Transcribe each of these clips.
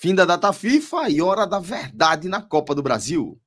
Fim da data FIFA e hora da verdade na Copa do Brasil.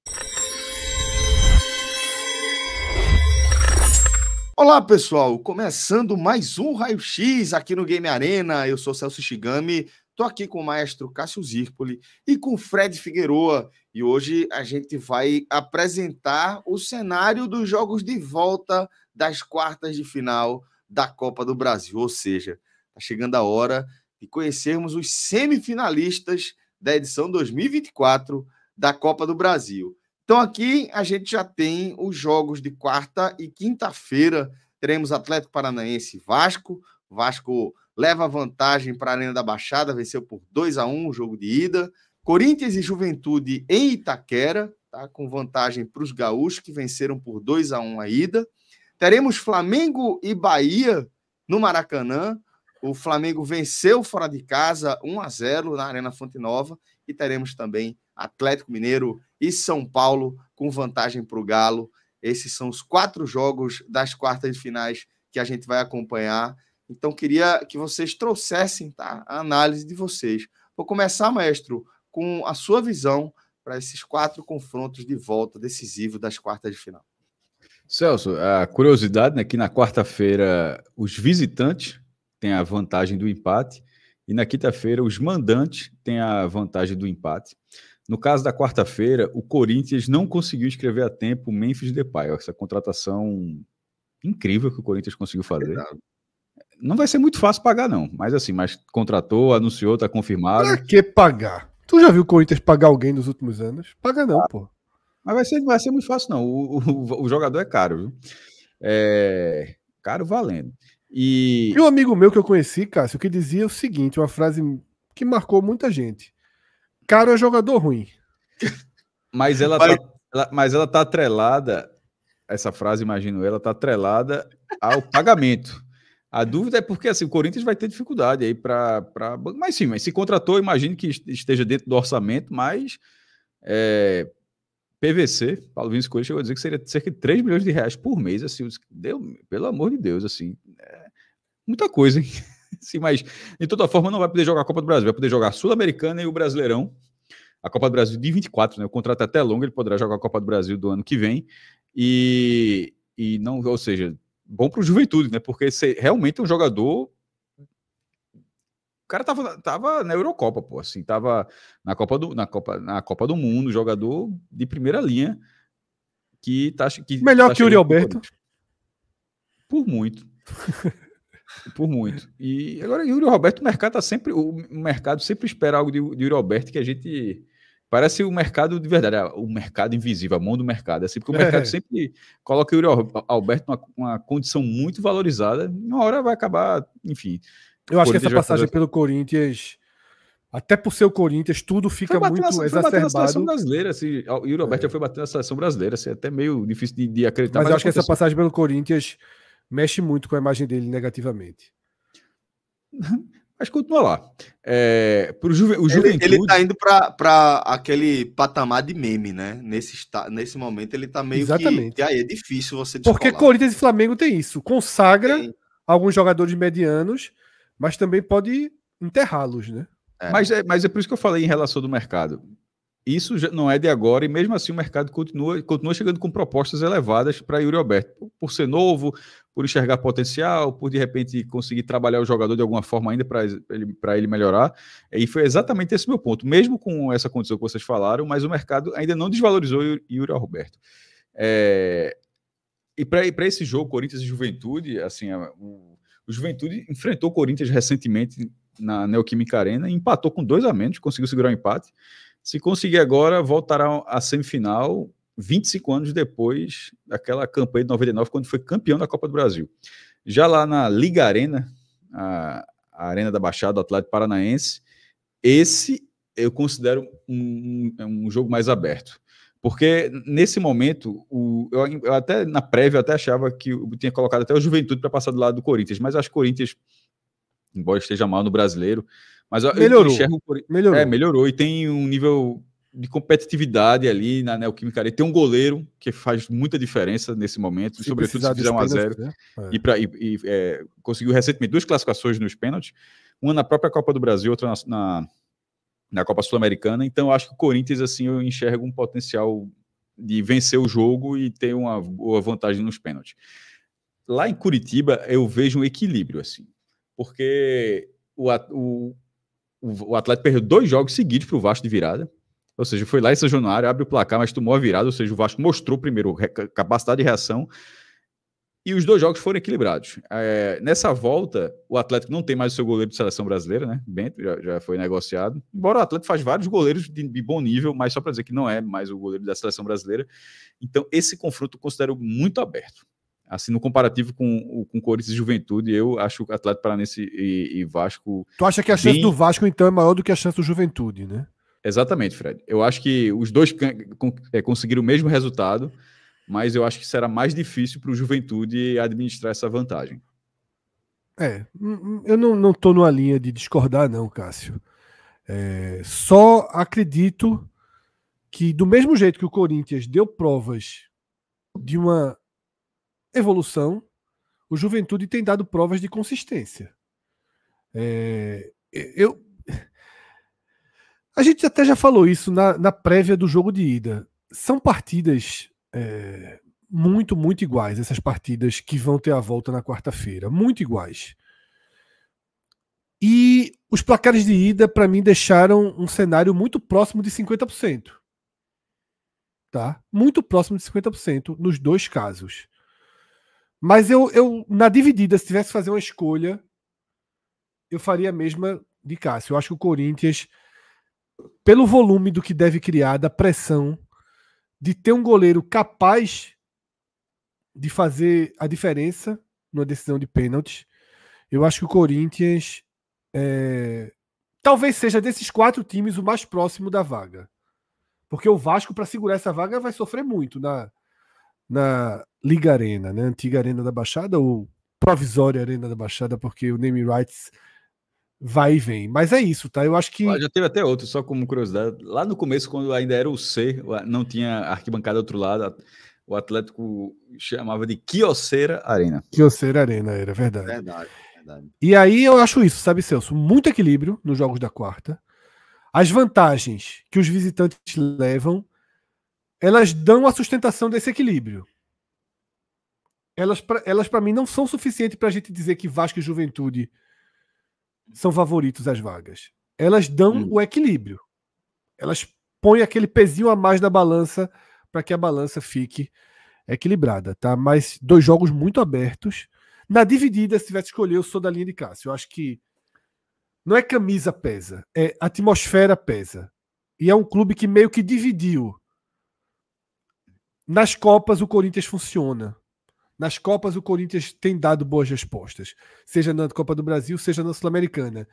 Olá, pessoal. Começando mais um Raio X aqui no Game Arena. Eu sou Celso Shigami, estou aqui com o maestro Cássio Zirpoli e com o Fred Figueroa. E hoje a gente vai apresentar o cenário dos jogos de volta das quartas de final da Copa do Brasil. Ou seja, está chegando a hora de conhecermos os semifinalistas da edição 2024 da Copa do Brasil. Então aqui a gente já tem os jogos de quarta e quinta-feira. Teremos Atlético Paranaense e Vasco. Vasco leva vantagem para a Arena da Baixada, venceu por 2-1 o jogo de ida. Corinthians e Juventude em Itaquera, tá, com vantagem para os gaúchos, que venceram por 2-1 a ida. Teremos Flamengo e Bahia no Maracanã. O Flamengo venceu fora de casa 1-0 na Arena Fonte Nova. E teremos também Atlético Mineiro e São Paulo com vantagem para o Galo. Esses são os 4 jogos das quartas de finais que a gente vai acompanhar. Então, queria que vocês trouxessem, tá, a análise de vocês. Vou começar, maestro, com a sua visão para esses 4 confrontos de volta decisivo das quartas de final. Celso, a curiosidade, né, que na quarta-feira os visitantes têm a vantagem do empate e na quinta-feira os mandantes têm a vantagem do empate. No caso da quarta-feira, o Corinthians não conseguiu inscrever a tempo o Memphis Depay. Essa contratação incrível que o Corinthians conseguiu fazer. Verdade. Não vai ser muito fácil pagar, não. Mas contratou, anunciou, está confirmado. Pra que pagar? Tu já viu o Corinthians pagar alguém nos últimos anos? Paga não, pô. Mas vai ser muito fácil, não. O jogador é caro, viu? É caro valendo. E um amigo meu que eu conheci, Cássio, que dizia o seguinte, uma frase que marcou muita gente. Caro é jogador ruim. Mas ela tá atrelada, essa frase, imagino ela, tá atrelada ao pagamento. A dúvida é porque assim, o Corinthians vai ter dificuldade aí para. Mas se contratou, imagino que esteja dentro do orçamento, mas PVC, Paulo Vinícius Coelho chegou a dizer que seria cerca de 3 milhões de reais por mês, assim, pelo amor de Deus, assim, muita coisa, hein? Sim, mas de toda forma não vai poder jogar a Copa do Brasil, vai poder jogar a Sul-Americana e o Brasileirão, a Copa do Brasil de 24, né? O contrato é até longo, ele poderá jogar a Copa do Brasil do ano que vem, e não, ou seja, bom para o Juventude, né? Porque realmente é um jogador. O cara tava na Eurocopa, pô, assim, tava na Copa do Mundo, jogador de primeira linha que melhor que o Yuri Alberto. Por muito. Por muito. E agora o Yuri Alberto, o mercado sempre espera algo de Yuri Alberto que a gente parece o mercado de verdade, o mercado invisível, a mão do mercado, assim, porque o mercado sempre coloca o Yuri Alberto numa condição muito valorizada, uma hora vai acabar, enfim. Eu acho que essa passagem pelo Corinthians, até por ser o Corinthians, tudo fica muito exacerbado. Na seleção brasileira, assim, o Yuri Alberto já foi bater na seleção brasileira, assim, é até meio difícil de acreditar. Mas eu acho que essa passagem pelo Corinthians mexe muito com a imagem dele negativamente. Mas continua lá. O Juventude... Ele tá indo para aquele patamar de meme, né? Nesse momento ele tá meio que aí é difícil você descolar. Porque Corinthians e Flamengo tem isso. Consagra alguns jogadores medianos, mas também pode enterrá-los, né? Mas é por isso que eu falei em relação do mercado. Isso já não é de agora, e mesmo assim o mercado continua chegando com propostas elevadas para Yuri Alberto, por ser novo, por enxergar potencial, por de repente conseguir trabalhar o jogador de alguma forma ainda para ele melhorar. E foi exatamente esse meu ponto, mesmo com essa condição que vocês falaram, mas o mercado ainda não desvalorizou Yuri Alberto. E para esse jogo, Corinthians e Juventude, assim, o Juventude enfrentou o Corinthians recentemente na Neoquímica Arena, empatou com 2 a menos, conseguiu segurar o empate. Se conseguir agora, voltará à semifinal 25 anos depois daquela campanha de 99, quando foi campeão da Copa do Brasil. Já lá na Liga Arena, a Arena da Baixada, do Atlético Paranaense, esse eu considero um jogo mais aberto. Porque nesse momento, eu até na prévia eu até achava que eu tinha colocado até o Juventude para passar do lado do Corinthians, mas acho que o Corinthians, embora esteja mal no Brasileiro, mas melhorou. Melhorou e tem um nível de competitividade ali na Neoquímica Arena. Tem um goleiro que faz muita diferença nesse momento, sobretudo se fizer 1-0. Né? Conseguiu recentemente 2 classificações nos pênaltis, uma na própria Copa do Brasil, outra na Copa Sul-Americana. Então, eu acho que o Corinthians, assim, eu enxergo um potencial de vencer o jogo e ter uma boa vantagem nos pênaltis. Lá em Curitiba, eu vejo um equilíbrio, assim, porque o Atlético perdeu 2 jogos seguidos para o Vasco de virada, ou seja, foi lá em São Januário, abre o placar, mas tomou a virada, ou seja, o Vasco mostrou primeiro capacidade de reação, e os 2 jogos foram equilibrados. Nessa volta, o Atlético não tem mais o seu goleiro de seleção brasileira, né? Bento já foi negociado. Embora o Atlético faz vários goleiros de bom nível, mas só para dizer que não é mais o goleiro da seleção brasileira. Então, esse confronto eu considero muito aberto. Assim, no comparativo com Corinthians e Juventude, eu acho o Atlético Paranaense e Vasco... Tu acha que a chance do Vasco, então, é maior do que a chance do Juventude, né? Exatamente, Fred. Eu acho que os dois conseguiram o mesmo resultado, mas eu acho que será mais difícil para o Juventude administrar essa vantagem. Eu não estou numa linha de discordar, não, Cássio. Só acredito que, do mesmo jeito que o Corinthians deu provas de uma evolução, o Juventude tem dado provas de consistência. A gente até já falou isso na prévia do jogo de ida. São partidas muito, muito iguais, essas partidas que vão ter a volta na quarta-feira. Muito iguais. E os placares de ida, para mim, deixaram um cenário muito próximo de 50%. Tá? Muito próximo de 50% nos 2 casos. Mas eu na dividida, se tivesse que fazer uma escolha, eu faria a mesma de Cássio. Eu acho que o Corinthians, pelo volume do que deve criar, da pressão, de ter um goleiro capaz de fazer a diferença numa decisão de pênaltis, eu acho que o Corinthians talvez seja desses 4 times o mais próximo da vaga. Porque o Vasco, para segurar essa vaga, vai sofrer muito na Liga Arena, né? Antiga Arena da Baixada ou provisória Arena da Baixada, porque o name rights vai e vem. Mas é isso, tá? Eu acho que... Já teve até outro, só como curiosidade. Lá no começo, quando ainda era o C, não tinha arquibancada do outro lado, o Atlético chamava de Quioceira Arena. Quioceira Arena, era verdade. Verdade. E aí eu acho isso, sabe, Celso? Muito equilíbrio nos jogos da quarta. As vantagens que os visitantes levam, elas dão a sustentação desse equilíbrio. Elas para mim, não são suficientes para a gente dizer que Vasco e Juventude são favoritos às vagas. Elas dão o equilíbrio. Elas põem aquele pezinho a mais na balança para que a balança fique equilibrada, tá? Mas 2 jogos muito abertos. Na dividida, se tivesse que escolher, eu sou da linha de Cássio. Eu acho que não é camisa pesa, é atmosfera pesa. E é um clube que meio que dividiu. Nas Copas, o Corinthians funciona. Nas Copas, o Corinthians tem dado boas respostas. Seja na Copa do Brasil, seja na Sul-Americana.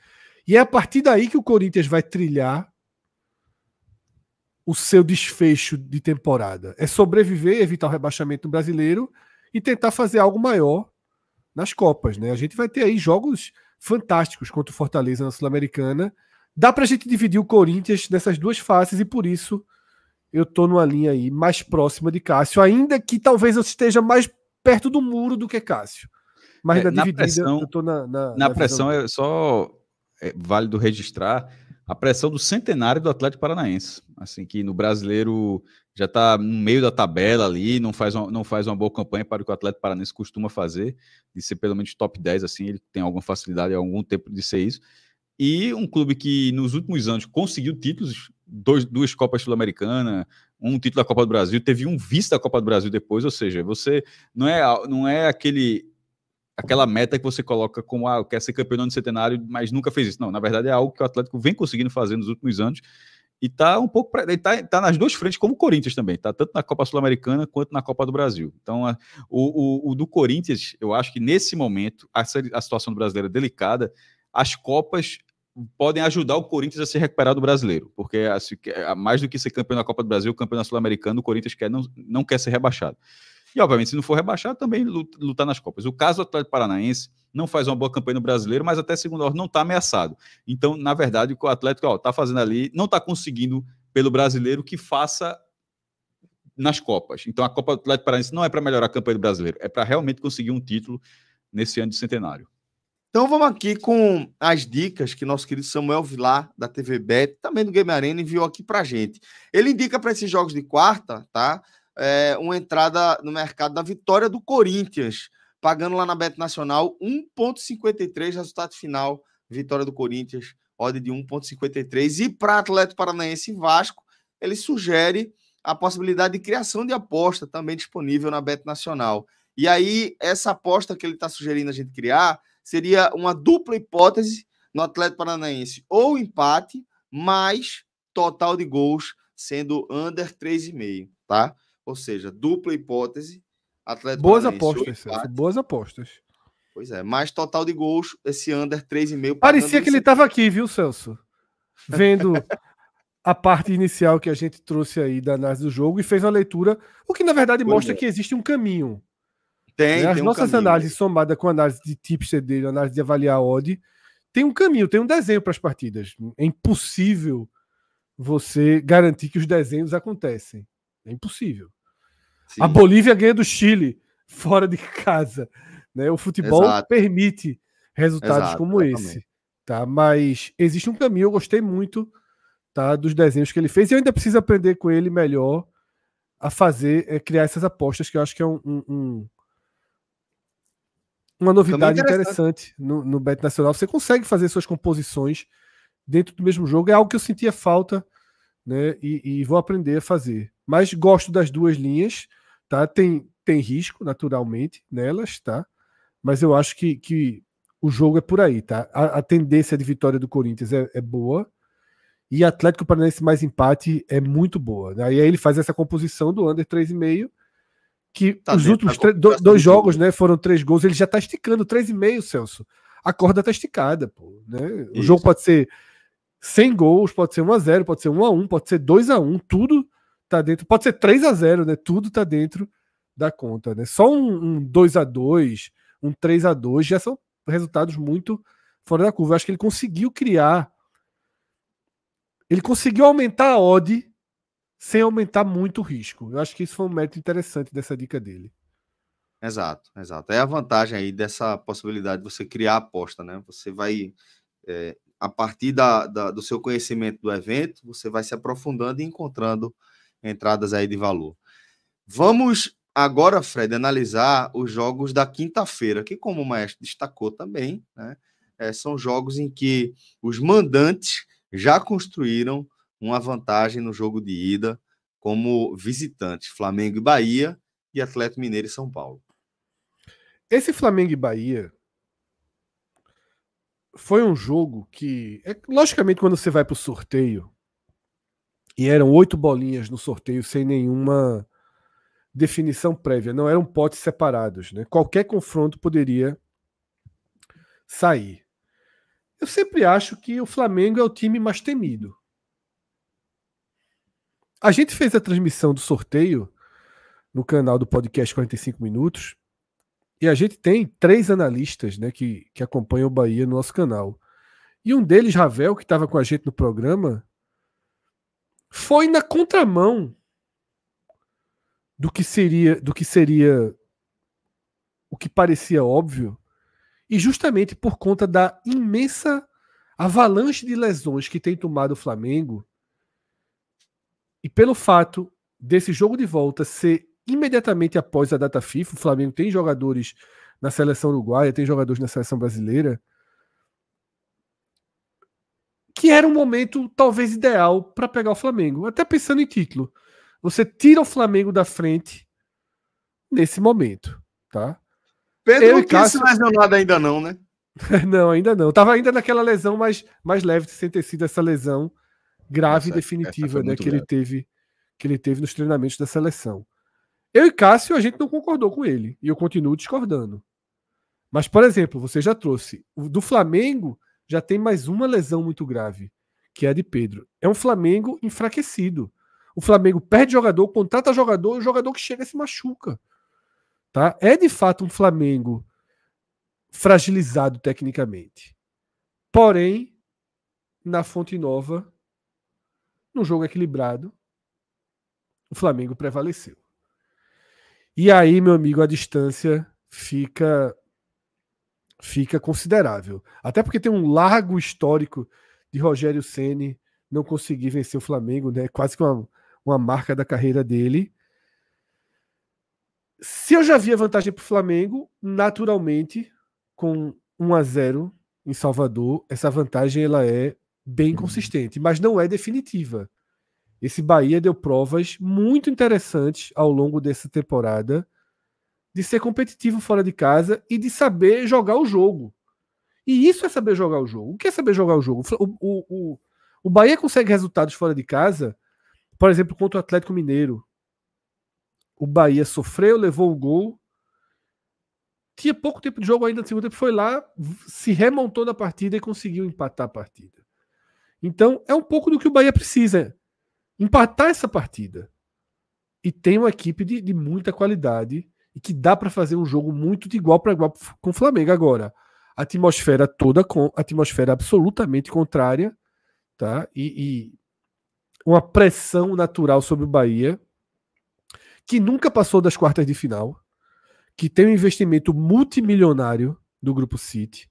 E é a partir daí que o Corinthians vai trilhar o seu desfecho de temporada. É sobreviver, evitar o rebaixamento brasileiro e tentar fazer algo maior nas Copas, né? A gente vai ter aí jogos fantásticos contra o Fortaleza na Sul-Americana. Dá pra gente dividir o Corinthians nessas 2 faces e por isso eu tô numa linha aí mais próxima de Cássio, ainda que talvez eu esteja mais perto do muro do que Cássio. Mas na dividida pressão, eu tô na pressão é só válido registrar a pressão do centenário do Atlético Paranaense. Assim, que no brasileiro já está no meio da tabela ali, não faz uma boa campanha para o que o Atlético Paranaense costuma fazer, de ser pelo menos top 10, assim, ele tem alguma facilidade há algum tempo de ser isso. E um clube que nos últimos anos conseguiu títulos, 2 Copas Sul-Americanas, um título da Copa do Brasil, teve um vice da Copa do Brasil depois, ou seja, você não é aquela meta que você coloca como quer ser campeão do centenário, mas nunca fez isso. Não, na verdade é algo que o Atlético vem conseguindo fazer nos últimos anos e tá um pouco tá nas 2 frentes, como o Corinthians também, tá tanto na Copa Sul-Americana quanto na Copa do Brasil. Então, o do Corinthians, eu acho que nesse momento a situação do brasileiro é delicada. As Copas podem ajudar o Corinthians a se recuperar do brasileiro, porque assim, mais do que ser campeão da Copa do Brasil, campeão da Sul-Americana, o Corinthians não quer ser rebaixado. E, obviamente, se não for rebaixado, também lutar nas Copas. O caso do Atlético Paranaense não faz uma boa campanha no brasileiro, mas até segunda ordem não está ameaçado. Então, na verdade, o Atlético está fazendo ali, não está conseguindo pelo brasileiro que faça nas Copas. Então, a Copa do Atlético Paranaense não é para melhorar a campanha do brasileiro, é para realmente conseguir um título nesse ano de centenário. Então vamos aqui com as dicas que nosso querido Samuel Vilar, da TV Bet, também do Game Arena, enviou aqui pra gente. Ele indica para esses jogos de quarta, tá? Uma entrada no mercado da vitória do Corinthians, pagando lá na Bet Nacional 1,53, resultado final, vitória do Corinthians, odd de 1,53. E para Atlético Paranaense e Vasco, ele sugere a possibilidade de criação de aposta, também disponível na Bet Nacional. E aí, essa aposta que ele está sugerindo a gente criar seria uma dupla hipótese no Atlético Paranaense, ou empate, mais total de gols, sendo under 3,5, tá? Ou seja, dupla hipótese, Atlético Boas Paranaense apostas, Celso, boas apostas. Pois é, mais total de gols, esse under 3,5. Parecia que ele estava aqui, viu, Celso? Vendo a parte inicial que a gente trouxe aí da análise do jogo e fez uma leitura, o que na verdade mostra que existe um caminho. Tem As nossas caminho, análises somadas com a análise de tipster dele, análise de avaliar a odd, tem um caminho, tem um desenho para as partidas. É impossível você garantir que os desenhos acontecem. É impossível. Sim. A Bolívia ganha do Chile fora de casa. Né? O futebol permite resultados como esse. Tá? Mas existe um caminho, eu gostei muito, tá, dos desenhos que ele fez e eu ainda preciso aprender com ele melhor a fazer, criar essas apostas, que eu acho que é uma novidade interessante no Bet Nacional. Você consegue fazer suas composições dentro do mesmo jogo. É algo que eu sentia falta, né? E vou aprender a fazer. Mas gosto das duas linhas, tá? Tem risco, naturalmente, nelas, tá? Mas eu acho que o jogo é por aí, tá? A tendência de vitória do Corinthians é boa. E Atlético Paranaense mais empate é muito boa. Aí ele faz essa composição do under 3,5. Que os últimos dois jogos, né, foram 3 gols, ele já tá esticando 3,5, Celso. A corda tá esticada, pô, né? O jogo pode ser 100 gols, pode ser 1-0, pode ser 1-1, pode ser 2-1, tudo tá dentro, pode ser 3-0, né? Tudo tá dentro da conta, né? Só um 2-2, um 3-2 já são resultados muito fora da curva. Eu acho que ele conseguiu aumentar a odd sem aumentar muito o risco. Eu acho que isso foi um mérito interessante dessa dica dele. Exato. É a vantagem aí dessa possibilidade de você criar aposta, né? Você vai, a partir do seu conhecimento do evento, você vai se aprofundando e encontrando entradas aí de valor. Vamos agora, Fred, analisar os jogos da quinta-feira, que, como o Maestro destacou também, né? São jogos em que os mandantes já construíram uma vantagem no jogo de ida como visitantes, Flamengo e Bahia e Atlético Mineiro e São Paulo. Esse Flamengo e Bahia foi um jogo que, logicamente, quando você vai para o sorteio, e eram 8 bolinhas no sorteio sem nenhuma definição prévia, não eram potes separados, né? Qualquer confronto poderia sair. Eu sempre acho que o Flamengo é o time mais temido. A gente fez a transmissão do sorteio no canal do podcast 45 Minutos e a gente tem 3 analistas, né, que acompanham o Bahia no nosso canal. E um deles, Ravel, que estava com a gente no programa, foi na contramão do que seria o que parecia óbvio, e justamente por conta da imensa avalanche de lesões que tem tomado o Flamengo, e pelo fato desse jogo de volta ser imediatamente após a data FIFA, o Flamengo tem jogadores na seleção uruguaia, tem jogadores na seleção brasileira, que era um momento talvez ideal para pegar o Flamengo, até pensando em título. Você tira o Flamengo da frente nesse momento, tá? Pedro não tinha se lesionado ainda não, né? Não, ainda não. Tava ainda naquela lesão mais leve, sem ter sido essa lesão grave e definitiva, né, que ele teve nos treinamentos da seleção. Eu e Cássio, a gente não concordou com ele, e eu continuo discordando. Mas, por exemplo, você já trouxe, do Flamengo já tem mais uma lesão muito grave, que é a de Pedro. É um Flamengo enfraquecido. O Flamengo perde jogador, contrata jogador, e o jogador que chega se machuca. Tá? É de fato um Flamengo fragilizado tecnicamente. Porém, na Fonte Nova, no jogo equilibrado, o Flamengo prevaleceu. E aí, meu amigo, a distância fica fica considerável. Até porque tem um largo histórico de Rogério Ceni não conseguir vencer o Flamengo, né? Quase que uma marca da carreira dele. Se eu já via vantagem para o Flamengo, naturalmente, com 1-0 em Salvador, essa vantagem ela é bem consistente, mas não é definitiva. Esse Bahia deu provas muito interessantes ao longo dessa temporada de ser competitivo fora de casa e de saber jogar o jogo. E isso é saber jogar o jogo. O que é saber jogar o jogo? O Bahia consegue resultados fora de casa, por exemplo, contra o Atlético Mineiro. O Bahia sofreu, levou o gol. Tinha pouco tempo de jogo ainda no segundo tempo. Foi lá, se remontou na partida e conseguiu empatar a partida. Então, é um pouco do que o Bahia precisa. Empatar essa partida. E tem uma equipe de muita qualidade e que dá para fazer um jogo muito de igual para igual com o Flamengo. Agora, a atmosfera toda, a atmosfera absolutamente contrária, tá? E uma pressão natural sobre o Bahia, que nunca passou das quartas de final, que tem um investimento multimilionário do Grupo City,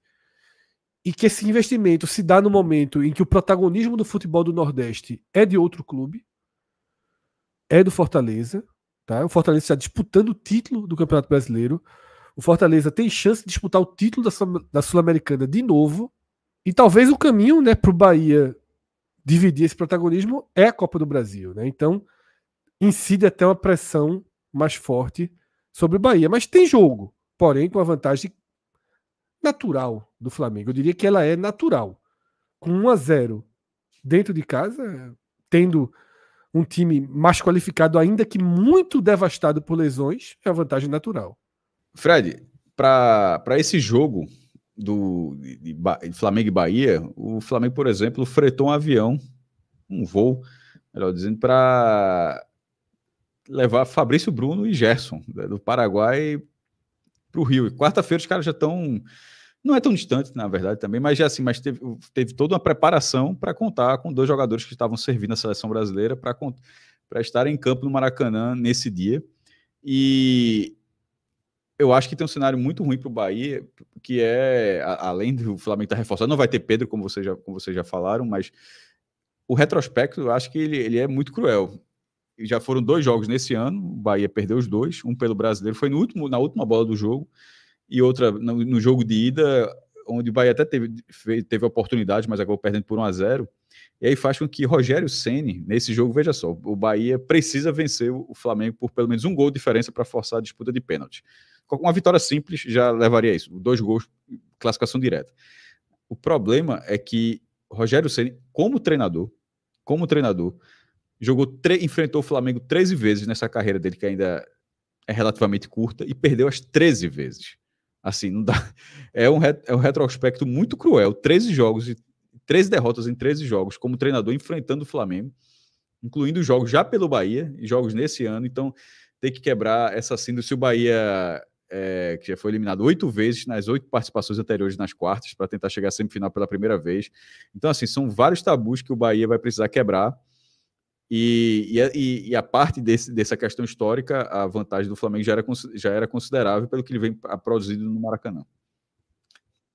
e que esse investimento se dá no momento em que o protagonismo do futebol do Nordeste é de outro clube, é do Fortaleza, tá? O Fortaleza está disputando o título do Campeonato Brasileiro. O Fortaleza tem chance de disputar o título da Sul-Americana de novo. E talvez o caminho, né, para o Bahia dividir esse protagonismo é a Copa do Brasil, né? Então incide até uma pressão mais forte sobre o Bahia. Mas tem jogo, porém com a vantagem natural do Flamengo. Eu diria que ela é natural. Com 1-0 dentro de casa, tendo um time mais qualificado, ainda que muito devastado por lesões, é a vantagem natural. Fred, para esse jogo de Flamengo e Bahia, o Flamengo, por exemplo, fretou um avião, um voo, melhor dizendo, para levar Fabrício Bruno e Gerson, do Paraguai, para o Rio. E quarta-feira os caras já estão... Não é tão distante, na verdade, também, mas já assim, mas teve toda uma preparação para contar com 2 jogadores que estavam servindo a seleção brasileira para estarem em campo no Maracanã nesse dia. E eu acho que tem um cenário muito ruim para o Bahia, que é, além do Flamengo estar reforçado, não vai ter Pedro, como vocês já falaram, mas o retrospecto, eu acho que ele é muito cruel. E já foram 2 jogos nesse ano, o Bahia perdeu os 2, um pelo Brasileiro, foi na última bola do jogo, e outra no jogo de ida, onde o Bahia até teve oportunidade, mas acabou perdendo por 1-0. E aí faz com que Rogério Ceni, nesse jogo, veja só, o Bahia precisa vencer o Flamengo por pelo menos um gol de diferença para forçar a disputa de pênalti. Com uma vitória simples já levaria isso, 2 gols, classificação direta. O problema é que Rogério Ceni, como treinador, enfrentou o Flamengo 13 vezes nessa carreira dele, que ainda é relativamente curta, e perdeu as 13 vezes. Assim, não dá. É um retrospecto muito cruel. 13 jogos, 13 derrotas em 13 jogos, como treinador enfrentando o Flamengo, incluindo jogos já pelo Bahia e jogos nesse ano. Então, tem que quebrar essa síndrome. Se o Bahia, que já foi eliminado 8 vezes nas 8 participações anteriores nas quartas, para tentar chegar à semifinal pela primeira vez. Então, assim, são vários tabus que o Bahia vai precisar quebrar. E a parte dessa questão histórica, a vantagem do Flamengo já era considerável pelo que ele vem produzindo no Maracanã.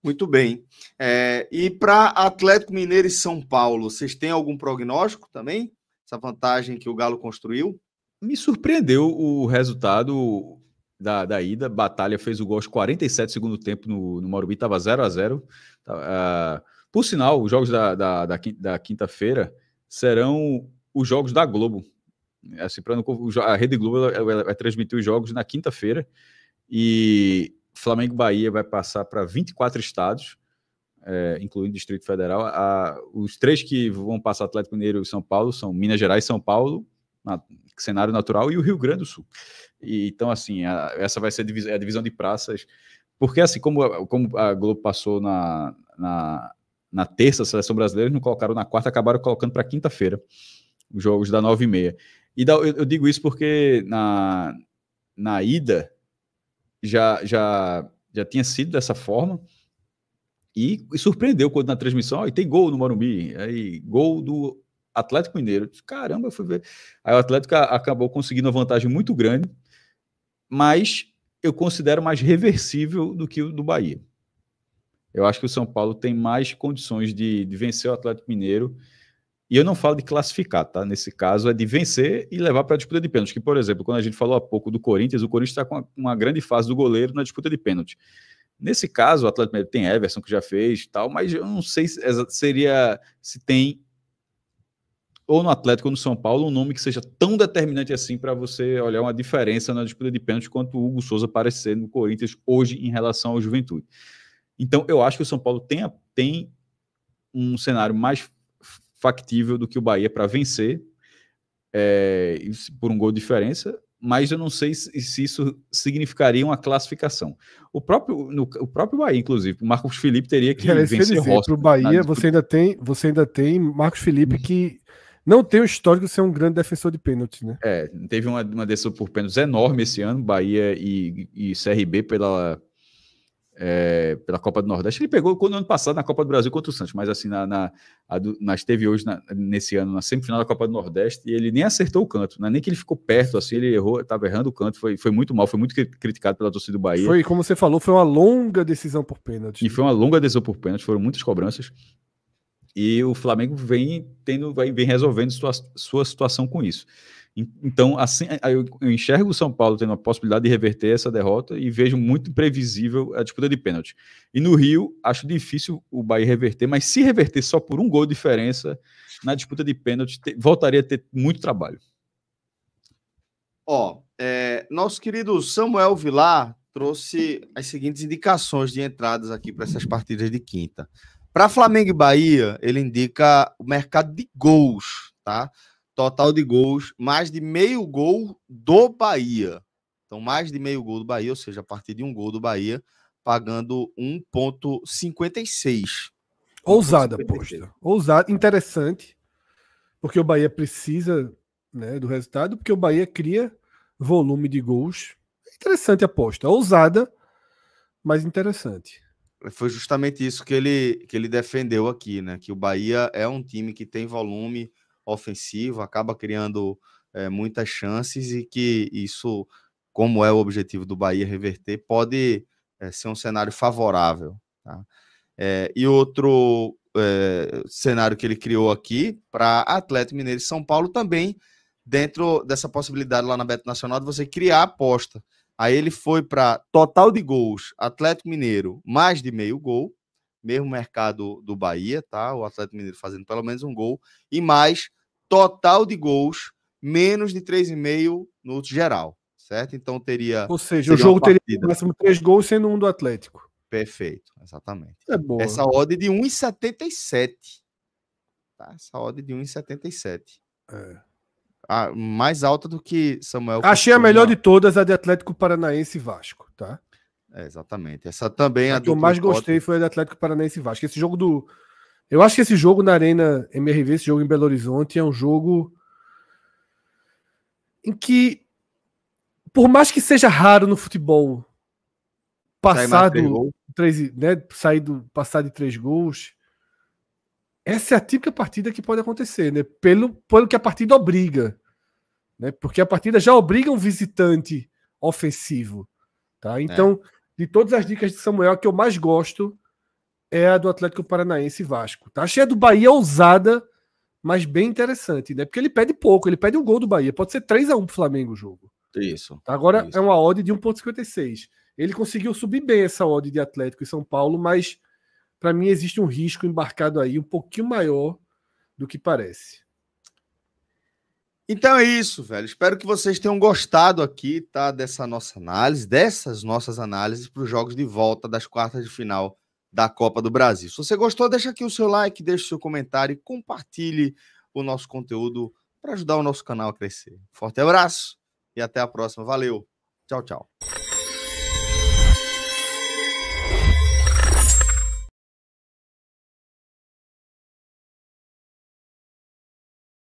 Muito bem. E para Atlético Mineiro e São Paulo, vocês têm algum prognóstico também? Essa vantagem que o Galo construiu? Me surpreendeu o resultado da ida. Batalha fez o gol aos 47 do segundo tempo no Morumbi, estava 0-0. Por sinal, os jogos da quinta-feira serão os jogos da Globo. Assim, a Rede Globo ela vai transmitir os jogos na quinta-feira, e Flamengo e Bahia vai passar para 24 estados, incluindo o Distrito Federal. Os 3 que vão passar, Atlético Mineiro e São Paulo, são Minas Gerais e São Paulo, cenário natural, e o Rio Grande do Sul. Então, assim, essa vai ser a divisão de praças, porque assim, como a Globo passou na terça a seleção brasileira, eles não colocaram na quarta, acabaram colocando para quinta-feira os jogos da 9h30. E eu digo isso porque na ida já tinha sido dessa forma, e surpreendeu quando na transmissão, e tem gol no Morumbi, aí gol do Atlético Mineiro. Caramba, eu fui ver. Aí o Atlético acabou conseguindo uma vantagem muito grande, mas eu considero mais reversível do que o do Bahia. Eu acho que o São Paulo tem mais condições de vencer o Atlético Mineiro. E eu não falo de classificar, tá? Nesse caso, é de vencer e levar para a disputa de pênalti. Que, por exemplo, quando a gente falou há pouco do Corinthians, o Corinthians está com uma grande fase do goleiro na disputa de pênalti. Nesse caso, o Atlético Mineiro tem Everson, que já fez tal, mas eu não sei se tem, ou no Atlético ou no São Paulo, um nome que seja tão determinante assim para você olhar uma diferença na disputa de pênalti quanto o Hugo Souza aparecer no Corinthians hoje em relação ao Juventude. Então, eu acho que o São Paulo tem um cenário mais factível do que o Bahia para vencer por um gol de diferença, mas eu não sei se isso significaria uma classificação. O próprio Bahia, inclusive, o Marcos Felipe teria que vencer para o Bahia, você ainda tem Marcos Felipe que não tem o histórico de ser um grande defensor de pênaltis, né? Teve uma decisão por pênaltis enorme esse ano, Bahia e CRB pela Copa do Nordeste. Ele pegou no ano passado na Copa do Brasil contra o Santos, mas assim, teve hoje, nesse ano, na semifinal da Copa do Nordeste, e ele nem acertou o canto, nem que ele ficou perto, assim, ele estava errando o canto, foi muito mal, foi muito criticado pela torcida do Bahia. Foi, como você falou, foi uma longa decisão por pênalti. E foi uma longa decisão por pênalti, foram muitas cobranças, e o Flamengo vem resolvendo sua situação com isso. Então, assim, eu enxergo o São Paulo tendo a possibilidade de reverter essa derrota e vejo muito imprevisível a disputa de pênalti. E no Rio, acho difícil o Bahia reverter, mas se reverter só por um gol de diferença, na disputa de pênalti, voltaria a ter muito trabalho. Nosso querido Samuel Vilar trouxe as seguintes indicações de entradas aqui para essas partidas de quinta. Para Flamengo e Bahia, ele indica o mercado de gols, tá? Total de gols, mais de meio gol do Bahia. Então, mais de meio gol do Bahia, ou seja, a partir de um gol do Bahia, pagando 1,56. Ousada aposta. Ousada, interessante, porque o Bahia precisa, né, do resultado, porque o Bahia cria volume de gols. Interessante a aposta. Ousada, mas interessante. Foi justamente isso que ele defendeu aqui, né? Que o Bahia é um time que tem volume ofensivo, acaba criando muitas chances e que isso, como é o objetivo do Bahia reverter, pode ser um cenário favorável. Tá? E outro cenário que ele criou aqui para Atlético Mineiro e São Paulo também, dentro dessa possibilidade lá na Beto Nacional de você criar aposta. Aí ele foi para total de gols, Atlético Mineiro mais de meio gol, mesmo mercado do Bahia, tá? O Atlético Mineiro fazendo pelo menos um gol, e mais total de gols, menos de 3,5 no geral, certo? Então teria... Ou seja, o jogo teria no máximo 3 gols, sendo um do Atlético. Perfeito, exatamente. É boa. Essa odd de 1,77. Tá? Essa odd de 1,77. Mais alta do que Samuel... Achei a melhor de todas, a de Atlético Paranaense e Vasco, tá? Exatamente. Essa também... A que eu mais gostei foi a de Atlético Paranaense e Vasco. Esse jogo Eu acho que esse jogo na Arena MRV, esse jogo em Belo Horizonte, é um jogo em que, por mais que seja raro no futebol, passar de 3 gols, essa é a típica partida que pode acontecer, né? Pelo que a partida obriga, né? Porque a partida já obriga um visitante ofensivo, tá? Então, de todas as dicas de Samuel, a que eu mais gosto é a do Atlético Paranaense e Vasco. Tá? Achei a do Bahia ousada, mas bem interessante, né? Porque ele pede pouco, ele pede um gol do Bahia. Pode ser 3-1 pro Flamengo o jogo. Isso. Tá? Agora é uma odd de 1,56. Ele conseguiu subir bem essa odd de Atlético e São Paulo, mas para mim existe um risco embarcado aí um pouquinho maior do que parece. Então é isso, velho. Espero que vocês tenham gostado aqui, tá? Dessas nossas análises para os jogos de volta das quartas de final da Copa do Brasil. Se você gostou, deixa aqui o seu like, deixa o seu comentário e compartilhe o nosso conteúdo para ajudar o nosso canal a crescer. Forte abraço e até a próxima. Valeu. Tchau, tchau.